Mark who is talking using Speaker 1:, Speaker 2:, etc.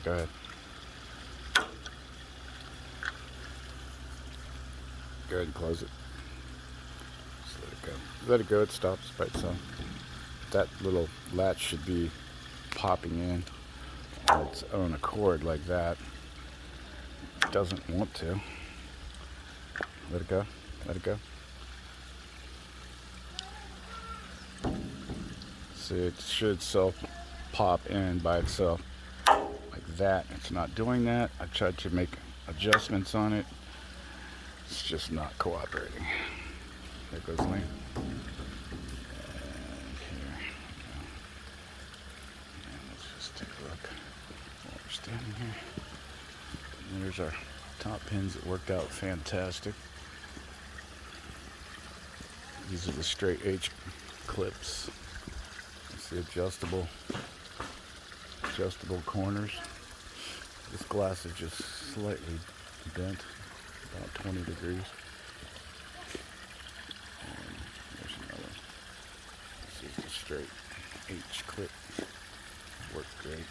Speaker 1: go ahead. Go ahead and close it. Just let it go. Let it go, it stops by itself. That little latch should be popping in on its own accord like that. It doesn't want to. Let it go. Let it go. See, it should self-pop in by itself like that. It's not doing that. I tried to make adjustments on it. It's just not cooperating. There goes Ling. And here we go. And let's just take a look while we're standing here. And there's our top pins that worked out fantastic. These are the straight H clips. It's the adjustable corners. This glass is just slightly bent, about 20 degrees. And there's another. This is the straight H clip. Worked great.